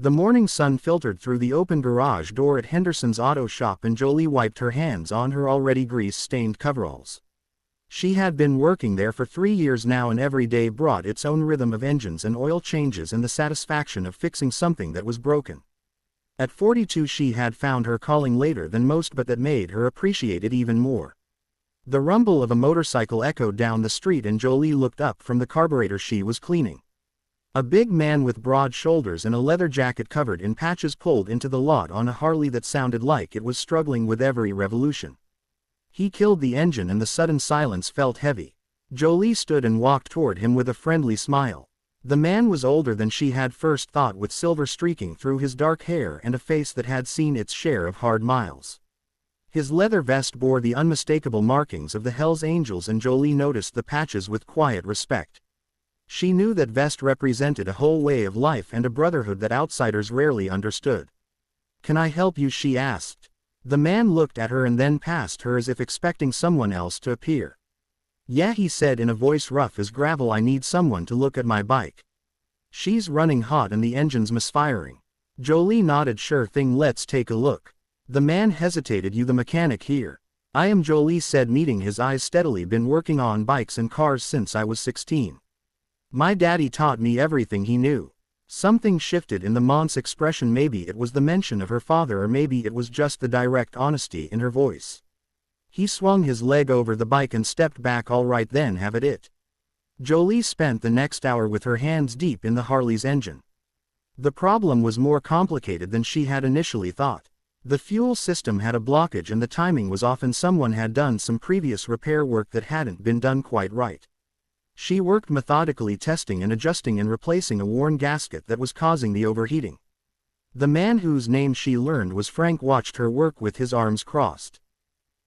The morning sun filtered through the open garage door at Henderson's auto shop and Jolie wiped her hands on her already grease-stained coveralls. She had been working there for 3 years now and every day brought its own rhythm of engines and oil changes and the satisfaction of fixing something that was broken. At 42 she had found her calling later than most, but that made her appreciate it even more. The rumble of a motorcycle echoed down the street and Jolie looked up from the carburetor she was cleaning. A big man with broad shoulders and a leather jacket covered in patches pulled into the lot on a Harley that sounded like it was struggling with every revolution. He killed the engine and the sudden silence felt heavy. Jolie stood and walked toward him with a friendly smile. The man was older than she had first thought, with silver streaking through his dark hair and a face that had seen its share of hard miles. His leather vest bore the unmistakable markings of the Hells Angels and Jolie noticed the patches with quiet respect. She knew that vest represented a whole way of life and a brotherhood that outsiders rarely understood. "Can I help you?" she asked. The man looked at her and then past her as if expecting someone else to appear. "Yeah," he said in a voice rough as gravel, "I need someone to look at my bike. She's running hot and the engine's misfiring." Jolie nodded. "Sure thing, let's take a look." The man hesitated. "You the mechanic here?" "I am," Jolie said, meeting his eyes steadily. "Been working on bikes and cars since I was 16. My daddy taught me everything he knew." Something shifted in the man's expression. Maybe it was the mention of her father, or maybe it was just the direct honesty in her voice. He swung his leg over the bike and stepped back. "All right then, have at it." Jolie spent the next hour with her hands deep in the Harley's engine. The problem was more complicated than she had initially thought. The fuel system had a blockage and the timing was off, and someone had done some previous repair work that hadn't been done quite right. She worked methodically, testing and adjusting and replacing a worn gasket that was causing the overheating. The man whose name she learned was Frank watched her work with his arms crossed.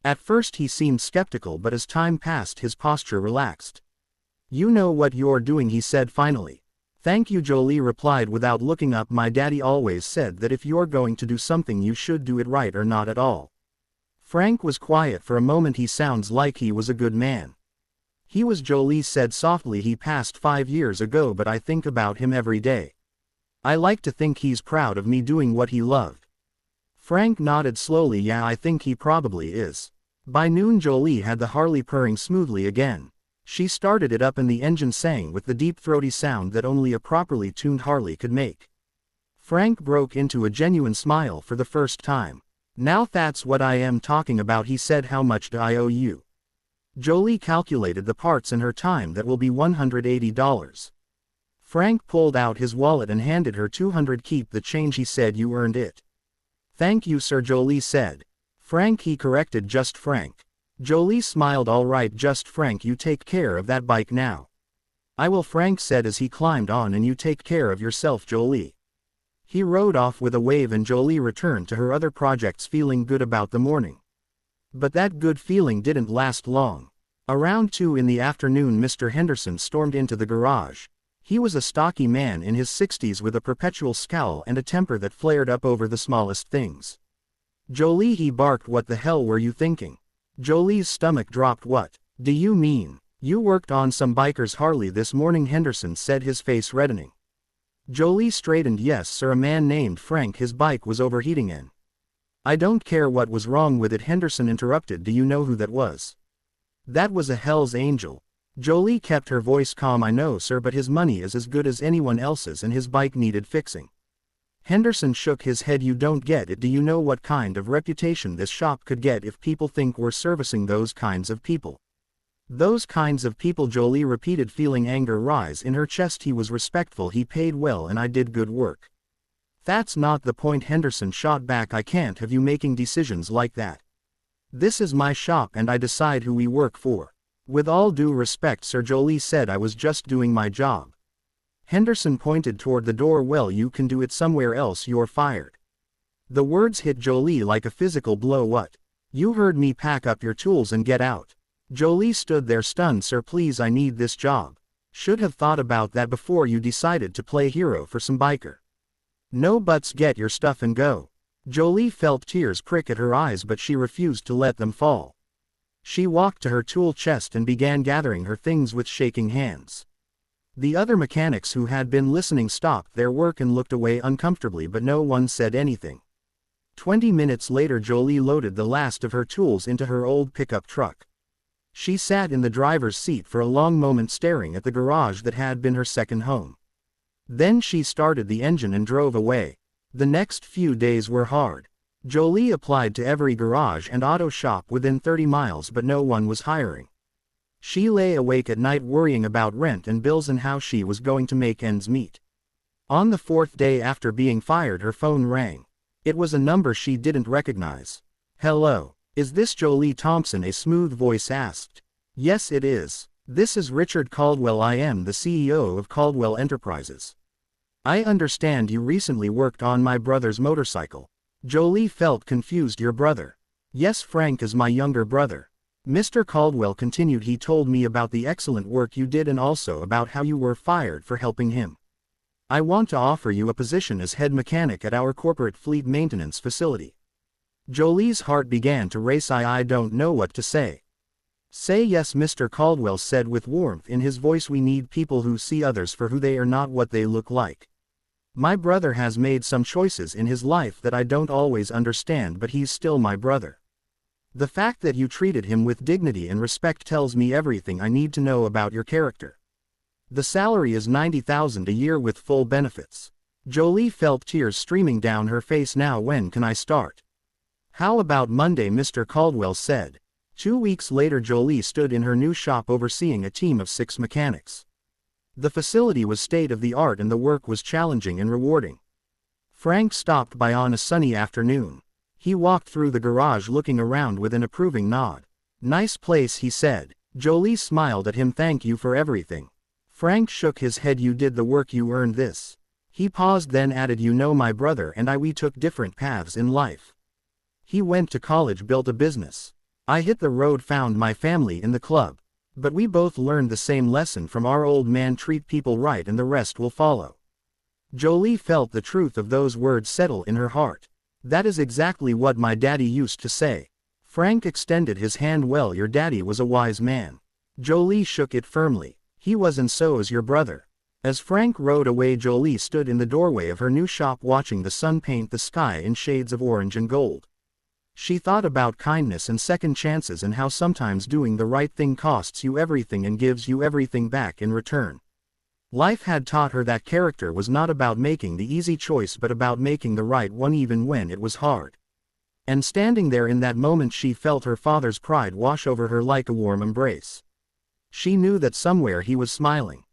At first he seemed skeptical, but as time passed his posture relaxed. "You know what you're doing," he said finally. "Thank you," Jolie replied without looking up. "My daddy always said that if you're going to do something you should do it right or not at all." Frank was quiet for a moment. "He sounds like he was a good man." "He was," Jolie said softly. "He passed 5 years ago, but I think about him every day. I like to think he's proud of me doing what he loved." Frank nodded slowly. "Yeah, I think he probably is." By noon Jolie had the Harley purring smoothly again. She started it up and the engine sang with the deep throaty sound that only a properly tuned Harley could make. Frank broke into a genuine smile for the first time. "Now that's what I am talking about," he said. "How much do I owe you?" Jolie calculated the parts and her time. "That will be $180. Frank pulled out his wallet and handed her $200. "Keep the change," he said. "You earned it." "Thank you, sir," Jolie said. "Frank," he corrected. "Just Frank." Jolie smiled. "All right, just Frank. You take care of that bike now." "I will," Frank said as he climbed on. "And you take care of yourself, Jolie." He rode off with a wave and Jolie returned to her other projects feeling good about the morning. But that good feeling didn't last long. Around 2 in the afternoon Mr. Henderson stormed into the garage. He was a stocky man in his 60s with a perpetual scowl and a temper that flared up over the smallest things. "Jolie," he barked, "what the hell were you thinking?" Jolie's stomach dropped. "What do you mean?" "You worked on some biker's Harley this morning," Henderson said, his face reddening. Jolie straightened. "Yes, sir, a man named Frank. His bike was overheating and—" "I don't care what was wrong with it," Henderson interrupted. "Do you know who that was?" "That was a Hells Angel." Jolie kept her voice calm. "I know, sir, but his money is as good as anyone else's and his bike needed fixing." Henderson shook his head. "You don't get it. Do you know what kind of reputation this shop could get if people think we're servicing those kinds of people?" "Those kinds of people," Jolie repeated, feeling anger rise in her chest. "He was respectful, he paid well, and I did good work." "That's not the point," Henderson shot back. "I can't have you making decisions like that. This is my shop and I decide who we work for." "With all due respect, sir," Jolie said, "I was just doing my job." Henderson pointed toward the door. "Well, you can do it somewhere else. You're fired." The words hit Jolie like a physical blow. "What? You heard me. Pack up your tools and get out." Jolie stood there stunned. "Sir, please, I need this job." "Should have thought about that before you decided to play hero for some biker." "No buts, get your stuff and go." Jolie felt tears prick at her eyes, but she refused to let them fall. She walked to her tool chest and began gathering her things with shaking hands. The other mechanics who had been listening stopped their work and looked away uncomfortably, but no one said anything. 20 minutes later, Jolie loaded the last of her tools into her old pickup truck. She sat in the driver's seat for a long moment, staring at the garage that had been her second home. Then she started the engine and drove away. The next few days were hard. Jolie applied to every garage and auto shop within 30 miles, but no one was hiring. She lay awake at night worrying about rent and bills and how she was going to make ends meet. On the fourth day after being fired, her phone rang. It was a number she didn't recognize. "Hello, is this Jolie Thompson?" a smooth voice asked. "Yes, it is. This is Richard Caldwell. I am the CEO of Caldwell Enterprises. I understand you recently worked on my brother's motorcycle." Jolie felt confused. "Your brother?" "Yes, Frank is my younger brother." Mr. Caldwell continued. "He told me about the excellent work you did and also about how you were fired for helping him. I want to offer you a position as head mechanic at our corporate fleet maintenance facility." Jolie's heart began to race. I don't know what to say." "Say yes," Mr. Caldwell said with warmth in his voice. "We need people who see others for who they are, not what they look like. My brother has made some choices in his life that I don't always understand, but he's still my brother. The fact that you treated him with dignity and respect tells me everything I need to know about your character. The salary is $90,000 a year with full benefits." Jolie felt tears streaming down her face. "Now when can I start?" "How about Monday?" Mr. Caldwell said. 2 weeks later, Jolie stood in her new shop overseeing a team of 6 mechanics. The facility was state-of-the-art and the work was challenging and rewarding. Frank stopped by on a sunny afternoon. He walked through the garage looking around with an approving nod. "Nice place," he said. Jolie smiled at him. "Thank you for everything." Frank shook his head. "You did the work, you earned this." He paused, then added, "You know, my brother and we took different paths in life. He went to college, built a business. I hit the road, found my family in the club. But we both learned the same lesson from our old man: treat people right and the rest will follow." Jolie felt the truth of those words settle in her heart. "That is exactly what my daddy used to say." Frank extended his hand. "Well, your daddy was a wise man." Jolie shook it firmly. "He was, and so is your brother." As Frank rode away, Jolie stood in the doorway of her new shop watching the sun paint the sky in shades of orange and gold. She thought about kindness and second chances and how sometimes doing the right thing costs you everything and gives you everything back in return. Life had taught her that character was not about making the easy choice but about making the right one even when it was hard. And standing there in that moment, she felt her father's pride wash over her like a warm embrace. She knew that somewhere he was smiling.